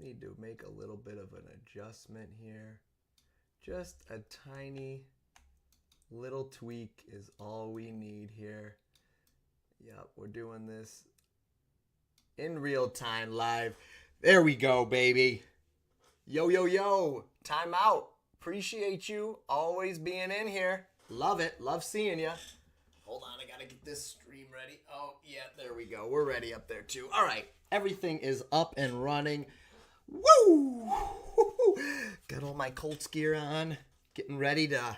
need to make a little bit of an adjustment here. Just a tiny little tweak is all we need here. Yep, we're doing this in real time live. There we go, baby. Yo, yo, yo. Time out. Appreciate you always being in here. Love it. Love seeing you. Hold on, I got to get this stream ready. Oh, yeah, there we go. We're ready up there, too. All right. Everything is up and running. Woo! Got all my Colts gear on. Getting ready to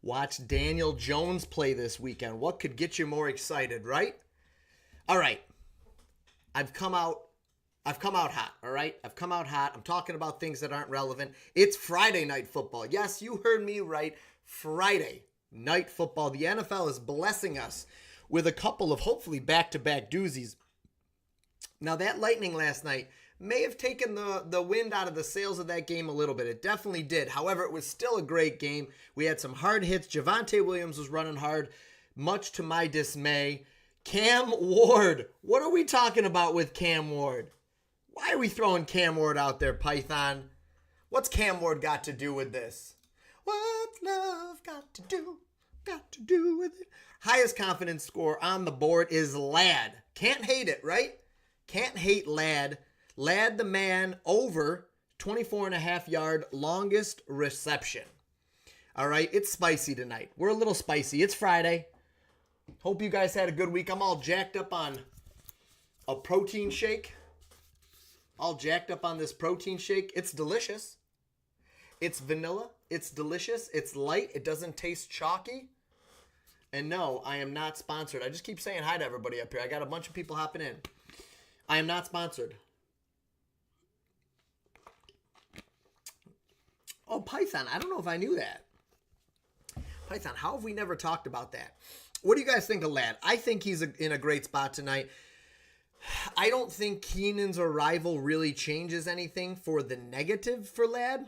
watch Daniel Jones play this weekend. What could get you more excited, right? All right. I've come out hot, all right? I've come out hot. I'm talking about things that aren't relevant. It's Friday night football. Yes, you heard me right. Friday night football. The NFL is blessing us with a couple of hopefully back-to-back doozies. Now, that lightning last night may have taken the wind out of the sails of that game a little bit. It definitely did. However, it was still a great game. We had some hard hits. Javonte Williams was running hard, much to my dismay. Cam Ward. What are we talking about with Cam Ward? Why are we throwing Cam Ward out there, Python? What's Cam Ward got to do with this? What's love got to do with it? Highest confidence score on the board is Ladd. Can't hate it, right? Can't hate Ladd. Ladd the man over 24.5-yard longest reception. All right, it's spicy tonight. We're a little spicy. It's Friday. Hope you guys had a good week. I'm all jacked up on a protein shake. All jacked up on this protein shake. It's delicious. It's vanilla. It's delicious. It's light. It doesn't taste chalky. And no, I am not sponsored. I just keep saying hi to everybody up here. I got a bunch of people hopping in. I am not sponsored. Oh, Python. I don't know if I knew that. Python, how have we never talked about that? What do you guys think of Ladd? I think he's in a great spot tonight. I don't think Keenan's arrival really changes anything for the negative for Ladd.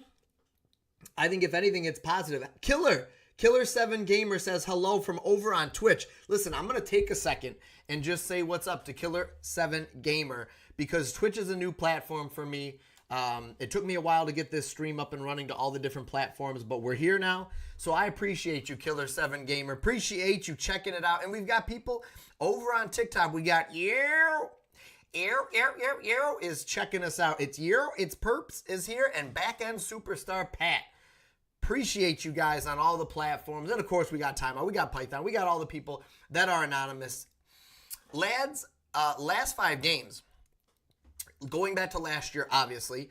I think if anything, it's positive. Killer7 Gamer says hello from over on Twitch. Listen, I'm going to take a second and just say what's up to Killer7 Gamer because Twitch is a new platform for me. It took me a while to get this stream up and running to all the different platforms, but we're here now. So I appreciate you, Killer7 Gamer. Appreciate you checking it out. And we've got people over on TikTok. We got Eero is checking us out. It's Eero, it's Perps is here, and back-end superstar Pat. Appreciate you guys on all the platforms. And, of course, we got Timeout. We got Python. We got all the people that are anonymous. Ladd's last 5 games, going back to last year, obviously,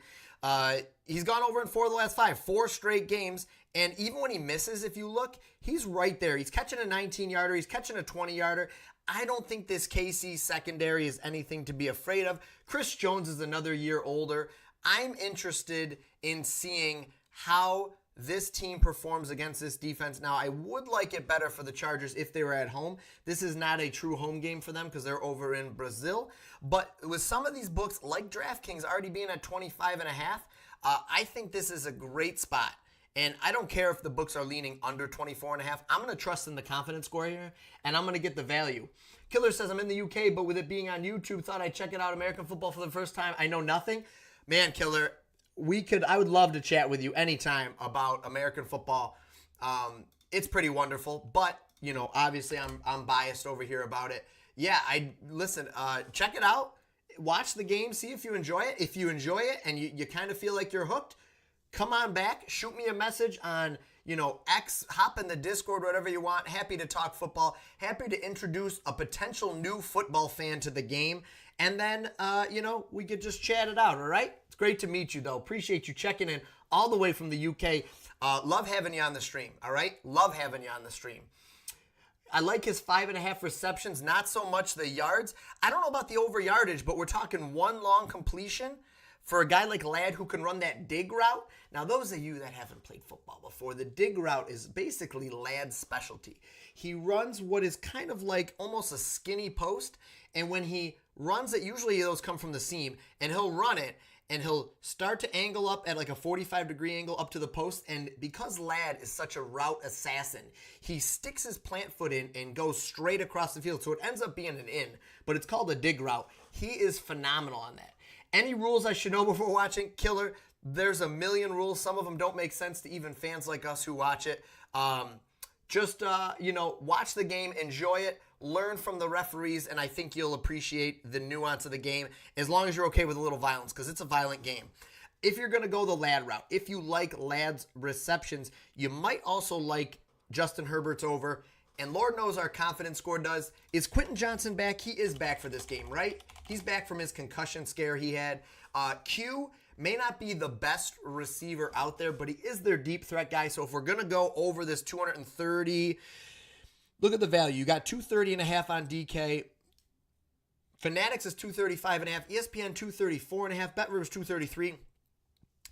he's gone over in 4 of the last 5. 4 straight games. And even when he misses, if you look, he's right there. He's catching a 19-yarder. He's catching a 20-yarder. I don't think this KC secondary is anything to be afraid of. Chris Jones is another year older. I'm interested in seeing how this team performs against this defense. Now, I would like it better for the Chargers if they were at home. This is not a true home game for them because they're over in Brazil. But with some of these books, like DraftKings already being at 25.5, I think this is a great spot. And I don't care if the books are leaning under 24.5. I'm going to trust in the confidence score here, and I'm going to get the value. Killer says, I'm in the UK, but with it being on YouTube, thought I'd check it out, American football for the first time. I know nothing. Man, Killer, I would love to chat with you anytime about American football. It's pretty wonderful, but, obviously I'm biased over here about it. Yeah, check it out. Watch the game, see if you enjoy it. If you enjoy it and you kind of feel like you're hooked, come on back, shoot me a message on, X, hop in the Discord, whatever you want. Happy to talk football. Happy to introduce a potential new football fan to the game. And then, we could just chat it out, all right? It's great to meet you, though. Appreciate you checking in all the way from the UK. Love having you on the stream, all right? Love having you on the stream. I like his 5.5 receptions, not so much the yards. I don't know about the over yardage, but we're talking one long completion. For a guy like Ladd who can run that dig route, now those of you that haven't played football before, the dig route is basically Ladd's specialty. He runs what is kind of like almost a skinny post, and when he runs it, usually those come from the seam, and he'll run it, and he'll start to angle up at like a 45-degree angle up to the post, and because Ladd is such a route assassin, he sticks his plant foot in and goes straight across the field, so it ends up being an in, but it's called a dig route. He is phenomenal on that. Any rules I should know before watching? Killer. There's a million rules. Some of them don't make sense to even fans like us who watch it. Just watch the game, enjoy it, learn from the referees, and I think you'll appreciate the nuance of the game as long as you're okay with a little violence, because it's a violent game. If you're going to go the lad route, if you like lad's receptions, you might also like Justin Herbert's over. And Lord knows our confidence score does. Is Quentin Johnson back? He is back for this game, right? He's back from his concussion scare he had. Q may not be the best receiver out there, but he is their deep threat guy. So if we're going to go over this 230, look at the value. You got 230.5 on DK. Fanatics is 235.5. ESPN 234.5. BetRivers 233.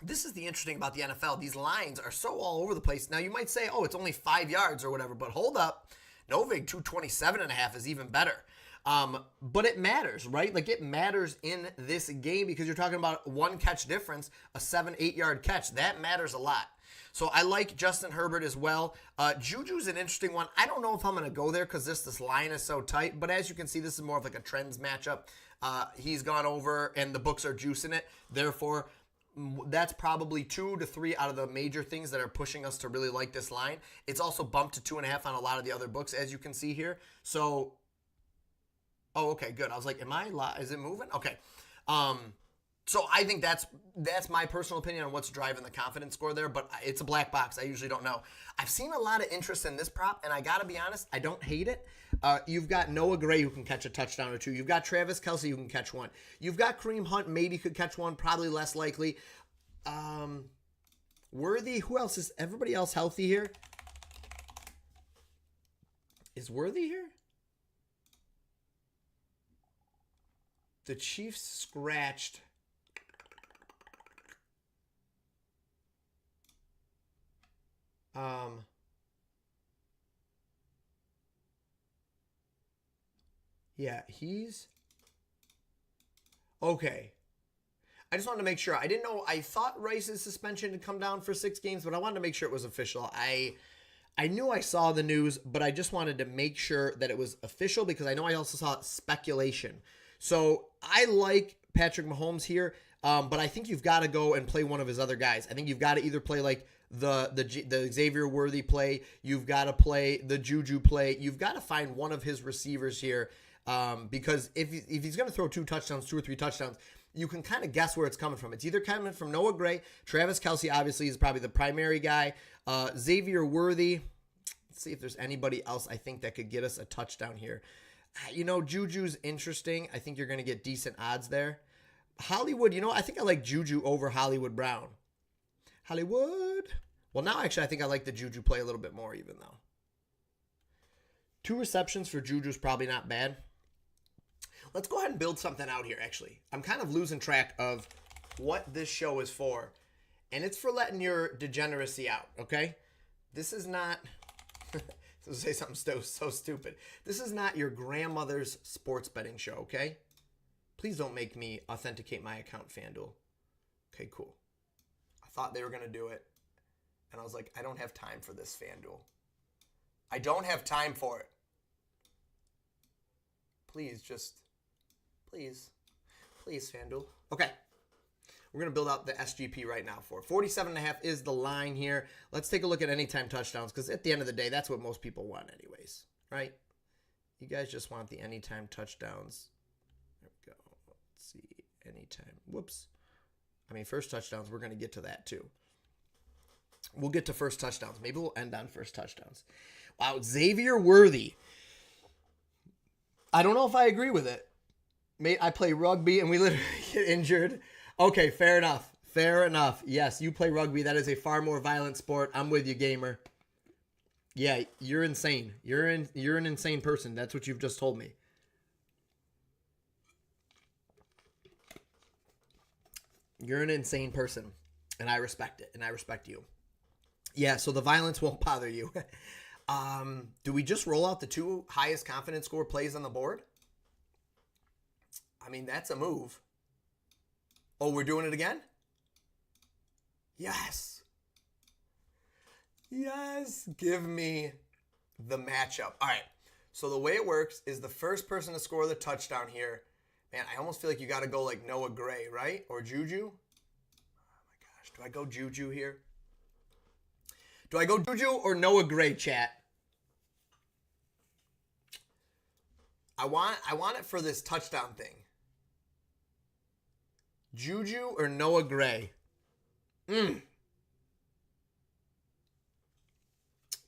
This is the interesting about the NFL. These lines are so all over the place. Now, you might say, oh, it's only 5 yards or whatever, but hold up. Novig 227.5 is even better. But it matters, right? Like, it matters in this game because you're talking about one catch difference, a 7-8 yard catch. That matters a lot. So I like Justin Herbert as well. Juju's an interesting one. I don't know if I'm going to go there because this line is so tight. But as you can see, this is more of like a trends matchup. He's gone over and the books are juicing it. Therefore, that's probably 2 to 3 out of the major things that are pushing us to really like this line. It's also bumped to 2.5 on a lot of the other books, as you can see here. So, oh, okay, good. I was like, is it moving? Okay. So I think that's my personal opinion on what's driving the confidence score there, but it's a black box. I usually don't know. I've seen a lot of interest in this prop, and I got to be honest, I don't hate it. You've got Noah Gray who can catch a touchdown or two. You've got Travis Kelce who can catch one. You've got Kareem Hunt, maybe could catch one, probably less likely. Worthy, who else is, everybody else healthy here? Is Worthy here? The Chiefs scratched. Yeah, he's okay. I just wanted to make sure. I didn't know. I thought Rice's suspension had come down for 6 games, but I wanted to make sure it was official. I knew I saw the news, but I just wanted to make sure that it was official because I know I also saw speculation. So I like Patrick Mahomes here, but I think you've got to go and play one of his other guys. I think you've got to either play like the Xavier Worthy play. You've got to play the Juju play. You've got to find one of his receivers here because if he's going to throw 2 touchdowns, 2 or 3 touchdowns, you can kind of guess where it's coming from. It's either coming from Noah Gray. Travis Kelce obviously is probably the primary guy. Xavier Worthy. Let's see if there's anybody else I think that could get us a touchdown here. Juju's interesting. I think you're going to get decent odds there. Hollywood, I think I like Juju over Hollywood Brown. Hollywood. Well, now actually I think I like the Juju play a little bit more even though. 2 receptions for Juju's probably not bad. Let's go ahead and build something out here, actually. I'm kind of losing track of what this show is for. And it's for letting your degeneracy out, okay? This is not... to say something so stupid. This is not your grandmother's sports betting show, okay? Please don't make me authenticate my account, FanDuel. Okay, cool. I thought they were going to do it. And I was like, I don't have time for this, FanDuel. I don't have time for it. Please, please, FanDuel. Okay. We're going to build out the SGP right now for 47.5 is the line here. Let's take a look at anytime touchdowns because at the end of the day, that's what most people want anyways, right? You guys just want the anytime touchdowns. There we go. Let's see. Anytime. Whoops. First touchdowns, we're going to get to that too. We'll get to first touchdowns. Maybe we'll end on first touchdowns. Wow, Xavier Worthy. I don't know if I agree with it. I play rugby and we literally get injured. Okay, fair enough. Fair enough. Yes, you play rugby. That is a far more violent sport. I'm with you, gamer. Yeah, you're insane. You're an insane person. That's what you've just told me. You're an insane person, and I respect it, and I respect you. Yeah, so the violence won't bother you. Do we just roll out the 2 highest confidence score plays on the board? That's a move. Oh, we're doing it again? Yes. Yes. Give me the matchup. All right. So the way it works is the first person to score the touchdown here Man, I almost feel like you got to go like Noah Gray, right? Or Juju. Oh my gosh, do I go Juju here? Do I go Juju or Noah Gray, chat? I want it for this touchdown thing. Juju or Noah Gray?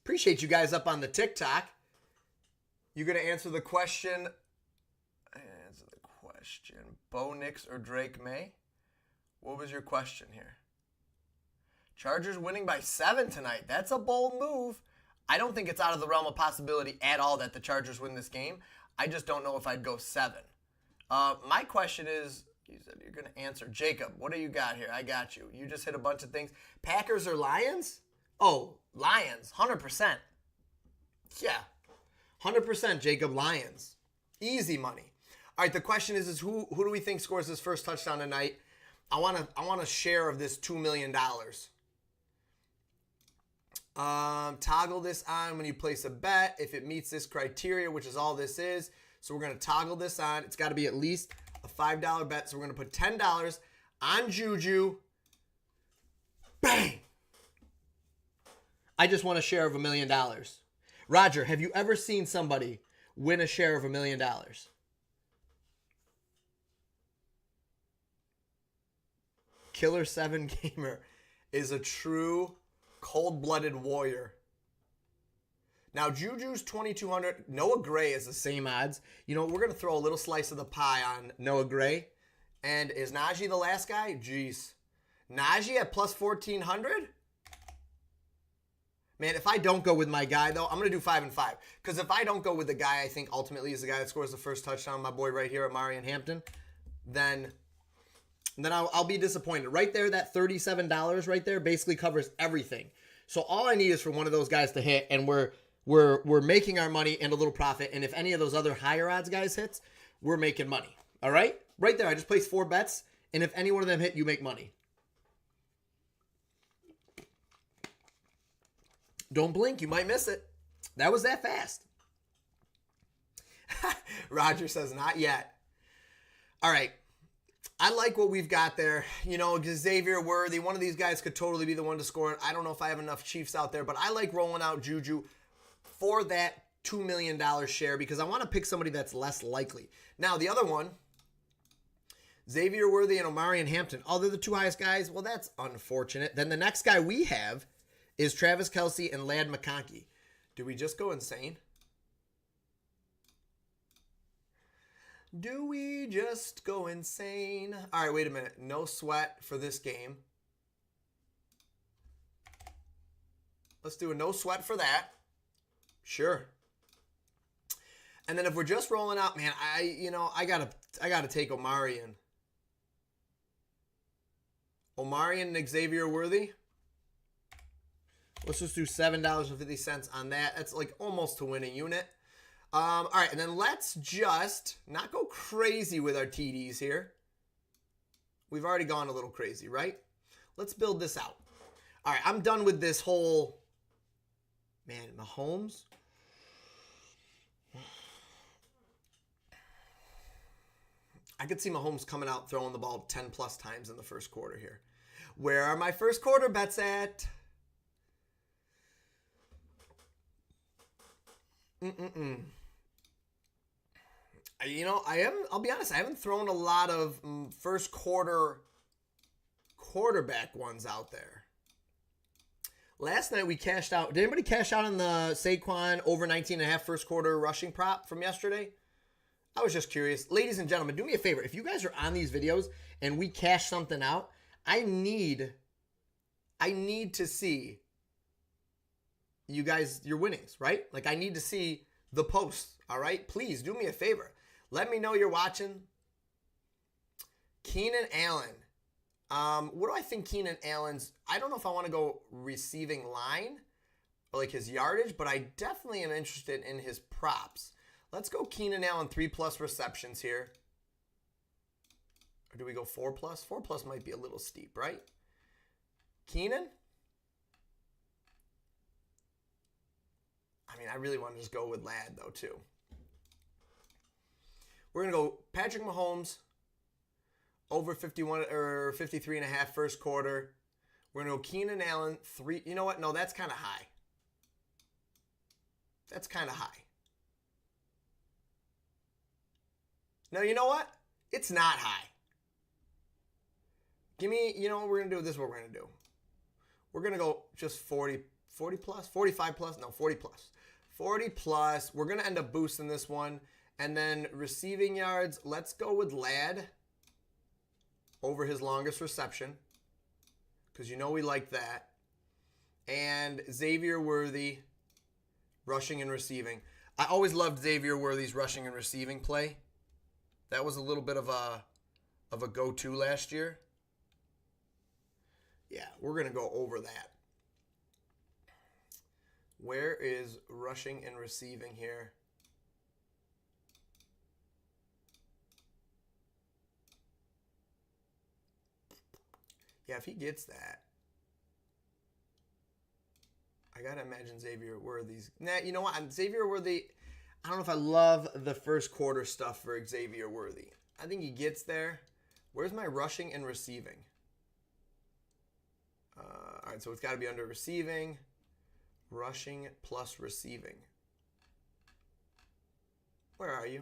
Appreciate you guys up on the TikTok. You gonna answer the question? Answer the question. Bo Nix or Drake May? What was your question here? Chargers winning by 7 tonight. That's a bold move. I don't think it's out of the realm of possibility at all that the Chargers win this game. I just don't know if I'd go 7. My question is, you said you're going to answer. Jacob, what do you got here? I got you. You just hit a bunch of things. Packers or Lions? Oh, Lions, 100%. Yeah, 100%, Jacob, Lions. Easy money. All right, the question is who do we think scores this first touchdown tonight? I want a share of this $2 million. Toggle this on when you place a bet if it meets this criteria, which is all this is. So we're going to toggle this on. It's got to be at least a $5 bet. So we're going to put $10 on Juju. Bang! I just want a share of $1 million. Roger, have you ever seen somebody win a share of $1 million? Killer 7 Gamer is a true cold-blooded warrior. Now, Juju's 2,200. Noah Gray is the same odds. You know, we're going to throw a little slice of the pie on Noah Gray. And is Najee the last guy? Jeez. Najee at plus 1,400? Man, if I don't go with my guy, though, I'm going to do 5 and 5. Because if I don't go with the guy I think ultimately is the guy that scores the first touchdown, my boy right here at Marion Hampton, then I'll be disappointed. Right there, that $37 right there basically covers everything. So all I need is for one of those guys to hit, and we're making our money and a little profit. And if any of those other higher odds guys hits, we're making money. All right? Right there, I just placed 4 bets, and if any one of them hit, you make money. Don't blink, you might miss it. That was that fast. Roger says, not yet. All right. I like what we've got there. You know, Xavier Worthy, one of these guys could totally be the one to score it. I don't know if I have enough Chiefs out there, but I like rolling out Juju for that $2 million share because I want to pick somebody that's less likely. Now, the other one, Xavier Worthy and Omarion Hampton. Oh, they're the 2 highest guys? Well, that's unfortunate. Then the next guy we have is Travis Kelce and Ladd McConkey. Do we just go insane? Do we just go insane? All right, wait a minute. No sweat for this game. Let's do a no sweat for that. Sure. And then if we're just rolling out, man, I gotta take Omarion. Omarion and Xavier Worthy. Let's just do $7.50 on that. That's like almost to win a unit. All right, and then let's just not go crazy with our TDs here. We've already gone a little crazy, right? Let's build this out. All right, I'm done with this whole, man, Mahomes. I could see Mahomes coming out throwing the ball 10 plus times in the first quarter here. Where are my first quarter bets at? You know, I'll be honest, I haven't thrown a lot of first quarter quarterback ones out there. Last night we cashed out. Did anybody cash out on the Saquon over 19.5 first quarter rushing prop from yesterday? I was just curious. Ladies and gentlemen, do me a favor. If you guys are on these videos and we cash something out, I need to see you guys, your winnings, right? Like, I need to see the posts, all right? Please do me a favor. Let me know you're watching. Keenan Allen. What do I think Keenan Allen's? I don't know if I want to go receiving line or like his yardage, but I definitely am interested in his props. Let's go Keenan Allen 3+ receptions here. Or do we go 4+? 4+ might be a little steep, right? Keenan? I mean, I really want to just go with Ladd, though, too. We're going to go Patrick Mahomes over 51 or 53.5 first quarter. We're going to go Keenan Allen 3. You know what? No, that's kind of high. That's kind of high. No, you know what? It's not high. Give me, you know what we're going to do? This is what we're going to do. We're going to go just 40 plus, 45 plus, no, 40 plus. 40 plus. We're going to end up boosting this one. And then receiving yards, let's go with Ladd over his longest reception, because you know we like that. And Xavier Worthy rushing and receiving. I always loved Xavier Worthy's rushing and receiving play. That was a little bit of a go-to last year. Yeah, we're going to go over that. Where is rushing and receiving here? Yeah, if he gets that, I got to imagine Xavier Worthy's. Nah, you know what? Xavier Worthy, I don't know if I love the first quarter stuff for Xavier Worthy. I think he gets there. Where's my rushing and receiving? All right, so it's got to be under receiving. Rushing plus receiving. Where are you?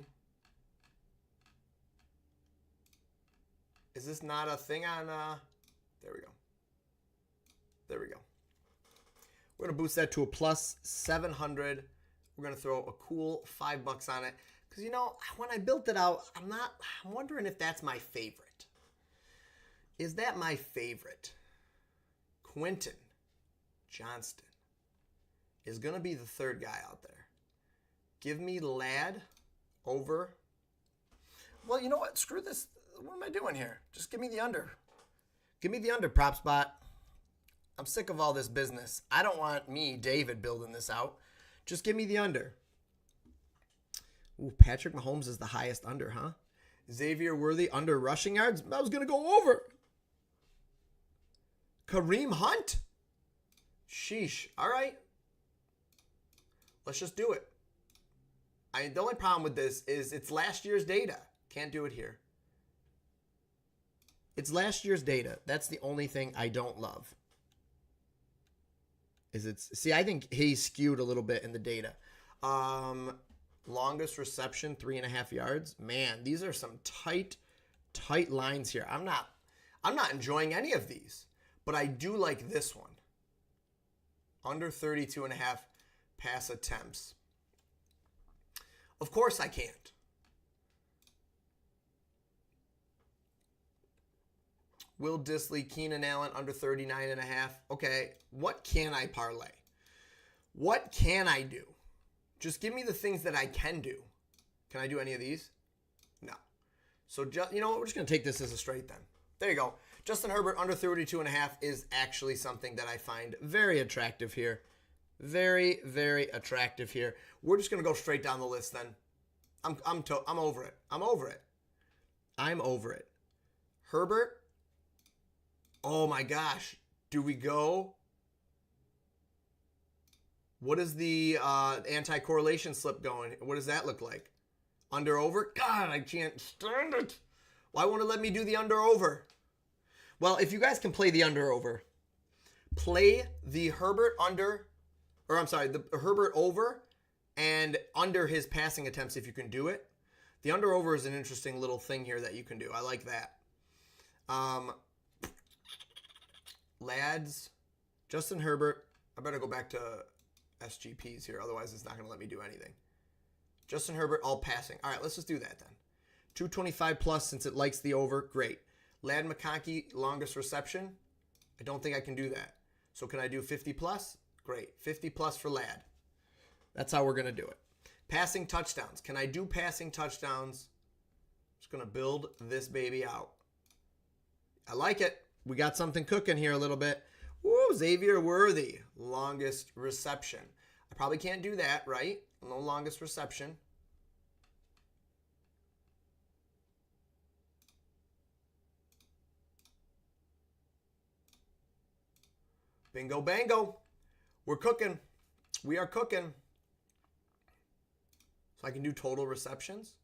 Is this not a thing on... There we go. There we go. We're going to boost that to a plus 700. We're going to throw a cool $5 on it. Because, you know, when I built it out, I'm wondering if that's my favorite. Is that my favorite? Quentin Johnston is going to be the third guy out there. Give me Ladd over. Well, you know what? Screw this. What am I doing here? Just give me the under. Give me the under, PropsBot. I'm sick of all this business. I don't want me, David, building this out. Just give me the under. Ooh, Patrick Mahomes is the highest under, huh? Xavier Worthy under rushing yards. I was going to go over. Kareem Hunt. Sheesh. All right. Let's just do it. The only problem with this is it's last year's data. Can't do it here. It's last year's data. That's the only thing I don't love. See, I think he's skewed a little bit in the data. Longest reception, 3.5 yards. Man, these are some tight lines here. I'm not enjoying any of these, but I do like this one. Under 32.5 pass attempts. Of course I can't. Will Dissly, Keenan Allen, under 39.5. Okay, what can I parlay? What can I do? Just give me the things that I can do. Can I do any of these? No. So, you know what? We're just going to take this as a straight then. There you go. Justin Herbert, under 32.5 is actually something that I find very attractive here. Very, very attractive here. We're just going to go straight down the list then. I'm over it. I'm over it. I'm over it. Herbert. Oh my gosh. Do we go? What is the anti-correlation slip going? What does that look like? Under over? God, I can't stand it. Why won't it let me do the under over? Well, if you guys can play the under over, play the Herbert under, or I'm sorry, the Herbert over and under his passing attempts if you can do it. The under over is an interesting little thing here that you can do. I like that. Lads, Justin Herbert. I better go back to SGPs here. Otherwise, it's not going to let me do anything. Justin Herbert, all passing. All right, let's just do that then. 225 plus since it likes the over. Great. Ladd McConkey, longest reception. I don't think I can do that. So can I do 50 plus? Great. 50 plus for Ladd. That's how we're going to do it. Passing touchdowns. Can I do passing touchdowns? Just going to build this baby out. I like it. We got something cooking here a little bit. Woo, Xavier Worthy, longest reception. I probably can't do that, right? No longest reception. Bingo, bango. We're cooking. We are cooking. So I can do total receptions.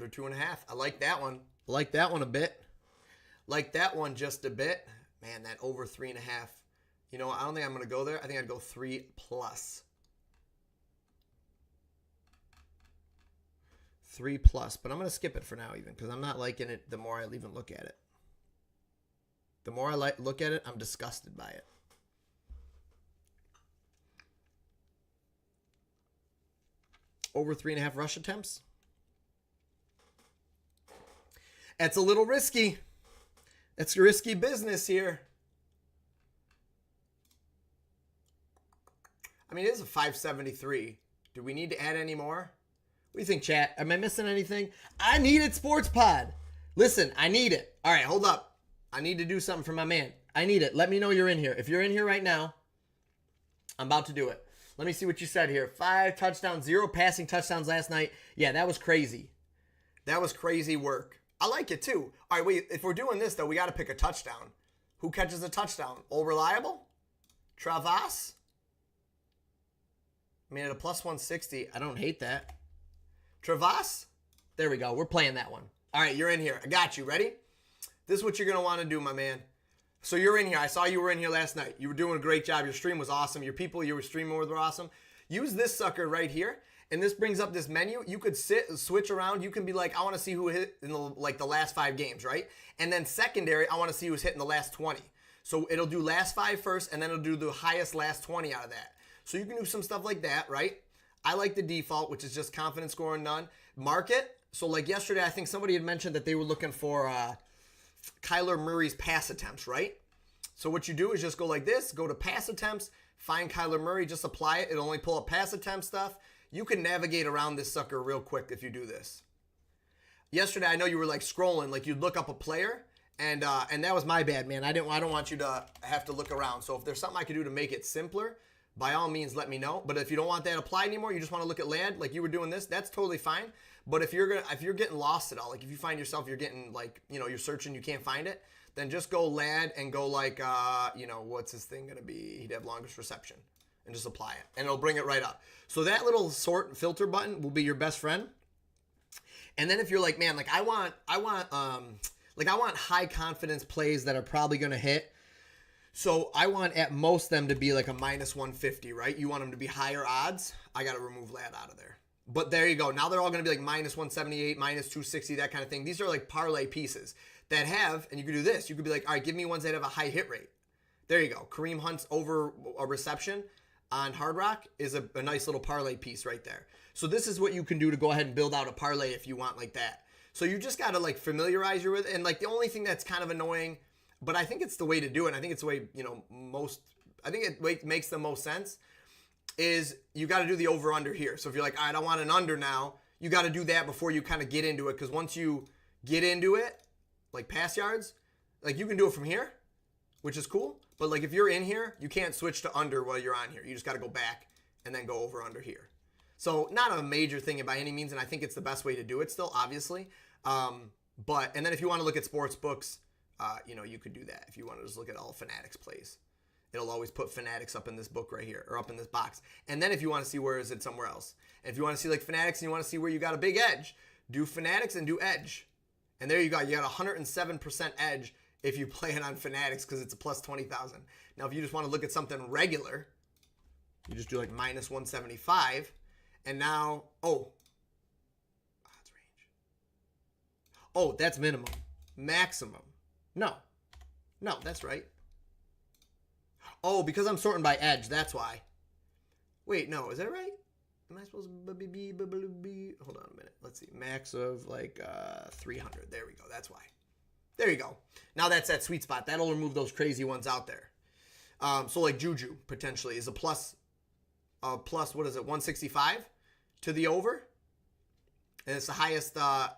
Under 2.5. I like that one. I like that one a bit. Like that one just a bit. Man, that over 3.5. You know, I don't think I'm going to go there. I think I'd go 3+. 3+, but I'm going to skip it for now even because I'm not liking it the more I even look at it. The more I look at it, I'm disgusted by it. Over 3.5 rush attempts. That's a little risky. It's risky business here. I mean, it is a 573. Do we need to add any more? What do you think, chat? Am I missing anything? I need it, Sports Pod. Listen, I need it. All right, hold up. I need to do something for my man. I need it. Let me know you're in here. If you're in here right now, I'm about to do it. Let me see what you said here. 5 touchdowns, 0 passing touchdowns last night. Yeah, that was crazy. That was crazy work. I like it too. All right, wait. If we're doing this, though, we got to pick a touchdown. Who catches a touchdown? All reliable? Travas? I mean, at a +160, I don't hate that. Travas? There we go. We're playing that one. All right, you're in here. I got you. Ready? This is what you're going to want to do, my man. So you're in here. I saw you were in here last night. You were doing a great job. Your stream was awesome. Your people you were streaming with were awesome. Use this sucker right here, and this brings up this menu. You could switch around. You can be like, I want to see who hit in the last 5 games, right? And then secondary, I want to see who's hitting the last 20. So it'll do last 5 first, and then it'll do the highest last 20 out of that. So you can do some stuff like that, right? I like the default, which is just confidence score and none. Market. So like yesterday, I think somebody had mentioned that they were looking for Kyler Murray's pass attempts, right? So what you do is just go like this, go to pass attempts, find Kyler Murray, just apply it. It'll only pull up pass attempt stuff. You can navigate around this sucker real quick if you do this. Yesterday, I know you were like scrolling, like you'd look up a player, and that was my bad, man. I don't want you to have to look around. So if there's something I could do to make it simpler, by all means, let me know. But if you don't want that applied anymore, you just want to look at land like you were doing this, that's totally fine. But if you're getting lost at all, like if you find yourself you're getting like, you know, you're searching, you can't find it, then just go lad and go like, you know, what's his thing going to be? He'd have longest reception and just apply it and it'll bring it right up. So that little sort filter button will be your best friend. And then if you're like, man, like I want high confidence plays that are probably going to hit. So I want at most them to be like a -150, right? You want them to be higher odds. I got to remove lad out of there. But there you go. Now they're all going to be like -178, -260, that kind of thing. These are like parlay pieces that have, and you could do this. You could be like, all right, give me ones that have a high hit rate. There you go. Kareem Hunt's over a reception on Hard Rock is a nice little parlay piece right there. So this is what you can do to go ahead and build out a parlay if you want like that. So you just got to like familiarize you with it. And like the only thing that's kind of annoying, but I think it's the way to do it. I think it's the way, you know, I think it makes the most sense is you got to do the over-under here. So if you're like, all right, I want an under now, you got to do that before you kind of get into it. Because once you get into it, like pass yards, like you can do it from here, which is cool. But like if you're in here, you can't switch to under while you're on here. You just got to go back and then go over-under here. So not a major thing by any means, and I think it's the best way to do it still, obviously. And then if you want to look at sports books, you know, you could do that if you want to just look at all Fanatics plays. It'll always put Fanatics up in this book right here, or up in this box. And then if you want to see where is it somewhere else. And if you want to see like Fanatics and you want to see where you got a big edge, do Fanatics and do edge. And there you go. You got 107% edge if you play it on Fanatics because it's a plus 20,000. Now, if you just want to look at something regular, you just do like -175. And now, odds range. Oh, that's minimum. Maximum. No, that's right. Oh, because I'm sorting by edge, that's why. Wait, no, is that right? Am I supposed to be? Hold on a minute. Let's see. Max of like 300. There we go. That's why. There you go. Now that's that sweet spot. That'll remove those crazy ones out there. So like Juju potentially is a plus, what is it, 165 to the over? And it's the highest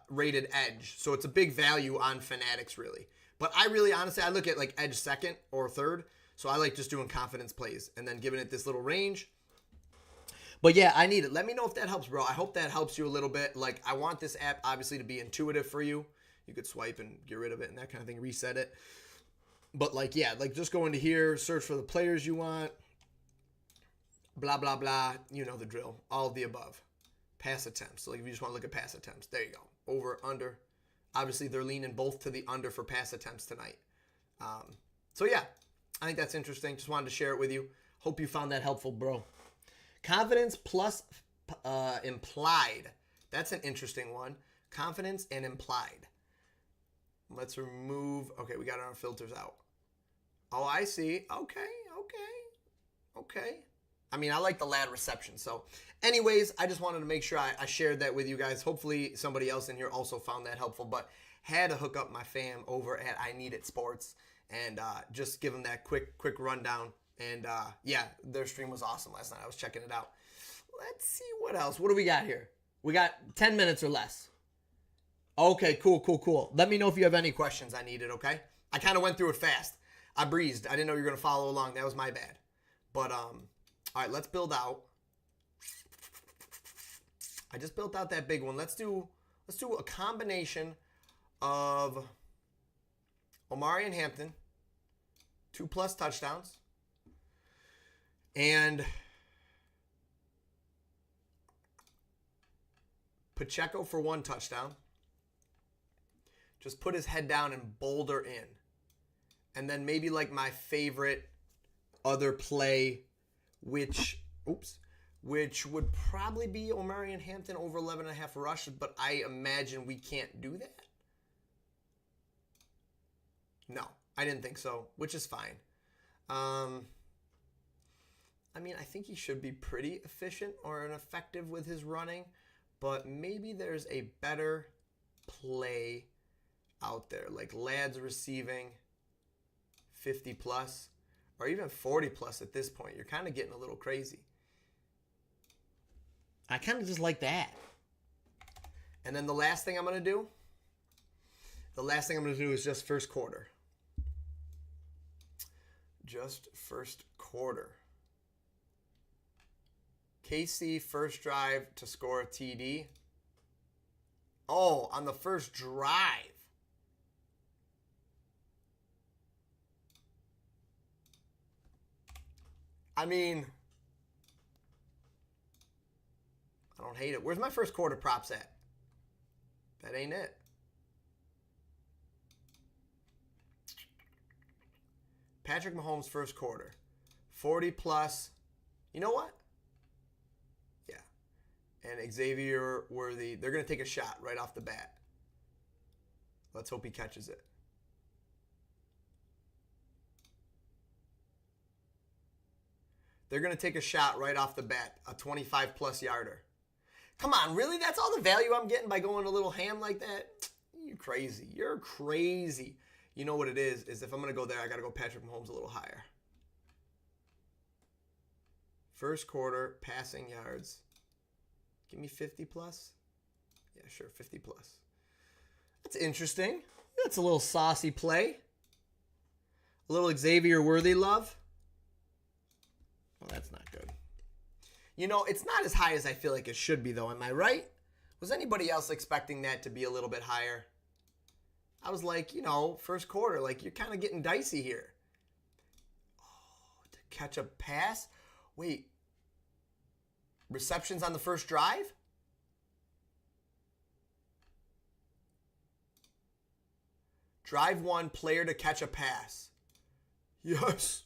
rated edge. So it's a big value on Fanatics, really. But I really, honestly, I look at like edge second or third. So I like just doing confidence plays and then giving it this little range. But yeah, I need it. Let me know if that helps, bro. I hope that helps you a little bit. Like, I want this app, obviously, to be intuitive for you. You could swipe and get rid of it and that kind of thing, reset it. But like, yeah, like just go into here, search for the players you want. Blah, blah, blah. You know the drill. All of the above. Pass attempts. So like if you just want to look at pass attempts, there you go. over, under. Obviously, they're leaning both to the under for pass attempts tonight. So, yeah, I think that's interesting. Just wanted to share it with you. Hope you found that helpful, bro. Confidence plus implied. That's an interesting one. Confidence and implied. Let's remove. Okay, we got our filters out. Oh, I see. Okay. I mean, I like the lad reception. So, anyways, I just wanted to make sure I shared that with you guys. Hopefully, somebody else in here also found that helpful. But had to hook up my fam over at I Need It Sports and just give them that quick rundown. And yeah, their stream was awesome last night. I was checking it out. Let's see what else. What do we got here? We got 10 minutes or less. Okay, cool. Let me know if you have any questions I needed, okay? I kind of went through it fast. I breezed. I didn't know you were going to follow along. That was my bad. But, all right, let's build out. I just built out that big one. Let's do a combination of Omari and Hampton, 2+ touchdowns, and Pacheco for 1 touchdown. Just put his head down and boulder in. And then maybe like my favorite other play, which would probably be Omari and Hampton over 11.5 rushes, but I imagine we can't do that. No, I didn't think so, which is fine. I mean, I think he should be pretty efficient or effective with his running, but maybe there's a better play out there, like lads receiving 50+ or even 40+ at this point. You're kind of getting a little crazy. I kind of just like that. And then the last thing I'm going to do is just first quarter. Just first quarter. KC first drive to score a TD. Oh, on the first drive. I mean, I don't hate it. Where's my first quarter props at? That ain't it. Patrick Mahomes first quarter. 40+. You know what? Yeah. And Xavier Worthy, they're going to take a shot right off the bat. Let's hope he catches it. They're going to take a shot right off the bat, a 25+ yarder. Come on, really? That's all the value I'm getting by going a little ham like that? You're crazy. You're crazy. You know what it is if I'm going to go there, I got to go Patrick Mahomes a little higher. First quarter, passing yards. Give me 50+. Yeah, sure, 50+. That's interesting. That's a little saucy play. A little Xavier Worthy love. Oh, that's not good. You know, it's not as high as I feel like it should be, though. Am I right? Was anybody else expecting that to be a little bit higher? I was like, you know, first quarter, like you're kind of getting dicey here. Oh, to catch a pass? Wait. Receptions on the first drive? Drive 1, player to catch a pass. Yes.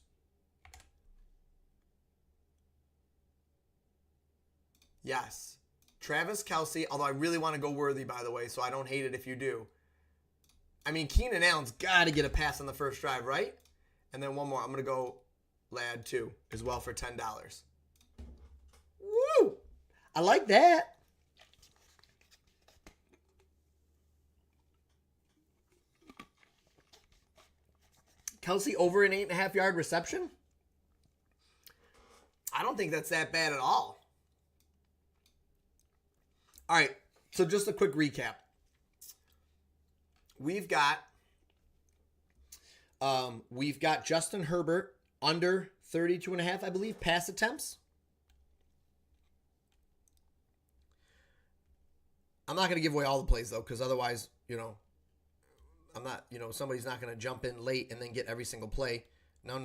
Yes. Travis Kelce, although I really want to go Worthy, by the way, so I don't hate it if you do. I mean, Keenan Allen's got to get a pass on the first drive, right? And then one more. I'm going to go Lad 2 as well for $10. Woo! I like that. Kelce over an 8.5-yard reception? I don't think that's that bad at all. All right, so just a quick recap. We've got Justin Herbert under 32.5, I believe, pass attempts. I'm not going to give away all the plays, though, because otherwise, you know, I'm not, you know, somebody's not going to jump in late and then get every single play. No.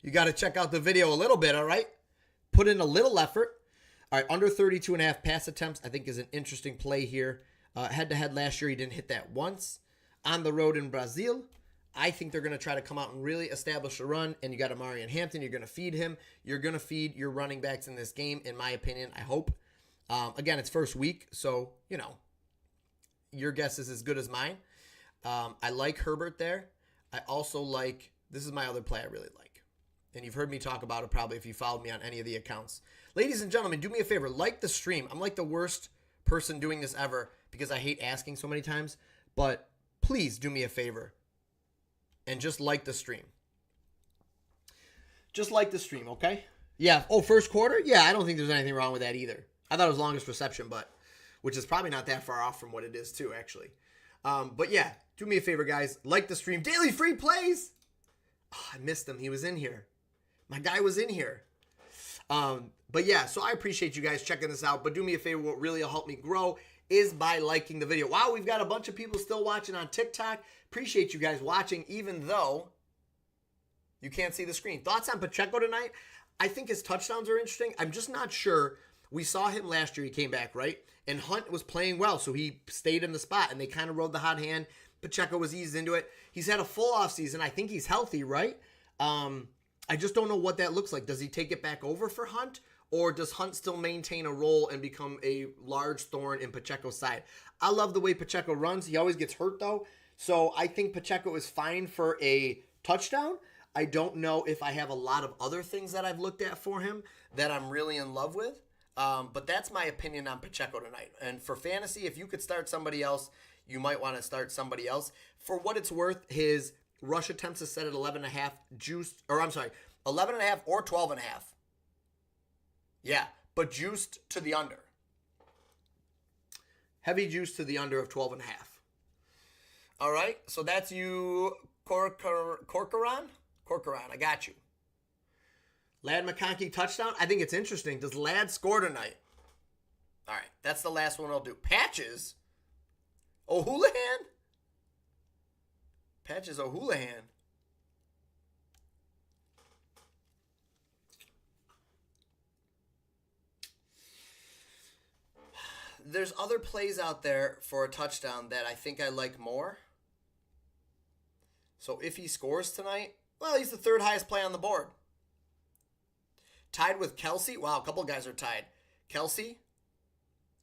You got to check out the video a little bit, all right? Put in a little effort. All right, under 32.5 pass attempts, I think is an interesting play here. Head-to-head last year, he didn't hit that once. On the road in Brazil, I think they're going to try to come out and really establish a run, and you got Amari and Hampton. You're going to feed him. You're going to feed your running backs in this game, in my opinion, I hope. Again, it's first week, so, your guess is as good as mine. I like Herbert there. I also like, this is my other play I really like. And you've heard me talk about it probably if you followed me on any of the accounts. Ladies and gentlemen, do me a favor. Like the stream. I'm like the worst person doing this ever because I hate asking so many times. But please do me a favor and just like the stream. Just like the stream, okay? Yeah. Oh, first quarter? Yeah, I don't think there's anything wrong with that either. I thought it was longest reception, which is probably not that far off from what it is too, actually. But yeah, do me a favor, guys. Like the stream. Daily free plays. Oh, I missed him. He was in here. My guy was in here. But yeah, so I appreciate you guys checking this out. But do me a favor, what really will help me grow is by liking the video. Wow, we've got a bunch of people still watching on TikTok. Appreciate you guys watching, even though you can't see the screen. Thoughts on Pacheco tonight? I think his touchdowns are interesting. I'm just not sure. We saw him last year. He came back, right? And Hunt was playing well, so he stayed in the spot, and they kind of rode the hot hand. Pacheco was eased into it. He's had a full offseason. I think he's healthy, right? I just don't know what that looks like. Does he take it back over for Hunt? Or does Hunt still maintain a role and become a large thorn in Pacheco's side? I love the way Pacheco runs. He always gets hurt, though. So I think Pacheco is fine for a touchdown. I don't know if I have a lot of other things that I've looked at for him that I'm really in love with. But that's my opinion on Pacheco tonight. And for fantasy, if you could start somebody else, you might want to start somebody else. For what it's worth, his rush attempts is set at 11.5 juiced, or I'm sorry, 11.5 or 12.5. Yeah, but juiced to the under. Heavy juice to the under of 12.5. All right, so that's you, Corcoran? Corcoran, I got you. Ladd McConkey touchdown. I think it's interesting. Does Ladd score tonight? All right, that's the last one I'll do. Patches. O'Houlihan. Patches O'Houlihan. There's other plays out there for a touchdown that I think I like more. So if he scores tonight, well, he's the third highest play on the board. Tied with Kelsey. Wow, a couple guys are tied. Kelsey,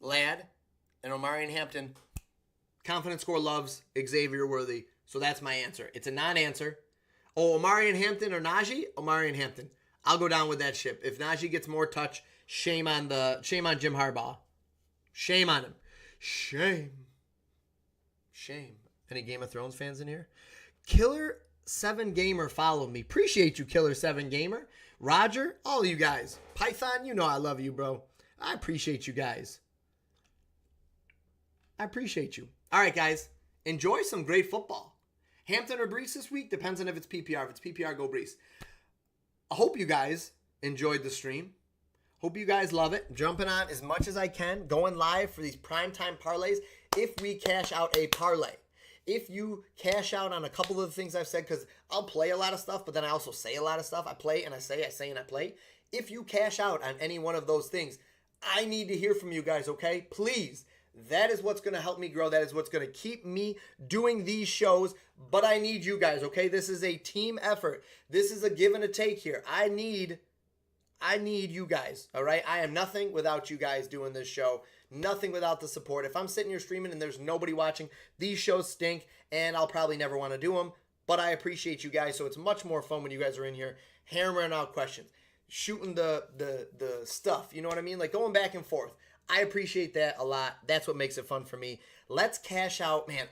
Ladd, and Omari and Hampton. Confident score loves Xavier Worthy. So that's my answer. It's a non-answer. Oh, Omari and Hampton or Najee? Omari and Hampton. I'll go down with that ship. If Najee gets more touch, shame on Jim Harbaugh. Shame on him. Shame. Any Game of Thrones fans in here? Killer 7 Gamer followed me. Appreciate you, Killer 7 Gamer. Roger, all you guys. Python, you know I love you, bro. I appreciate you guys. I appreciate you. All right, guys. Enjoy some great football. Hampton or Brees this week? Depends on if it's PPR. If it's PPR, go Brees. I hope you guys enjoyed the stream. Hope you guys love it. Jumping on as much as I can. Going live for these primetime parlays if we cash out a parlay. If you cash out on a couple of the things I've said, because I'll play a lot of stuff, but then I also say a lot of stuff. I play and I say and I play. If you cash out on any one of those things, I need to hear from you guys, okay? Please. That is what's going to help me grow. That is what's going to keep me doing these shows. But I need you guys, okay? This is a team effort. This is a give and a take here. I need you guys, all right? I am nothing without you guys doing this show. Nothing without the support. If I'm sitting here streaming and there's nobody watching, these shows stink, and I'll probably never want to do them. But I appreciate you guys, so it's much more fun when you guys are in here hammering out questions, shooting the stuff, you know what I mean? Like going back and forth. I appreciate that a lot. That's what makes it fun for me. Let's cash out, man.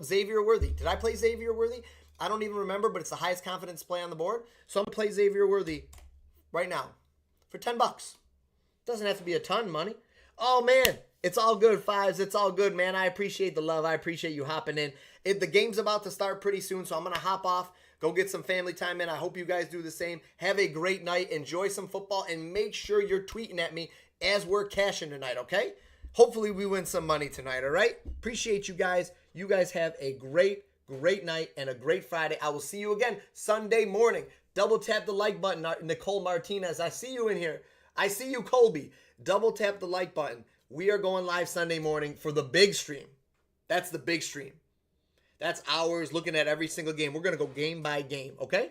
Xavier Worthy. Did I play Xavier Worthy? I don't even remember, but it's the highest confidence play on the board. So I'm going to play Xavier Worthy right now for $10. Doesn't have to be a ton of money. Oh, man. It's all good, Fives. It's all good, man. I appreciate the love. I appreciate you hopping in. The game's about to start pretty soon, so I'm going to hop off, go get some family time in. I hope you guys do the same. Have a great night. Enjoy some football, and make sure you're tweeting at me as we're cashing tonight, okay? Hopefully we win some money tonight, all right? Appreciate you guys. You guys have a great night and a great Friday. I will see you again Sunday morning. Double tap the like button, Nicole Martinez. I see you in here. I see you, Colby. Double tap the like button. We are going live Sunday morning for the big stream. That's the big stream. That's hours looking at every single game. We're going to go game by game, okay?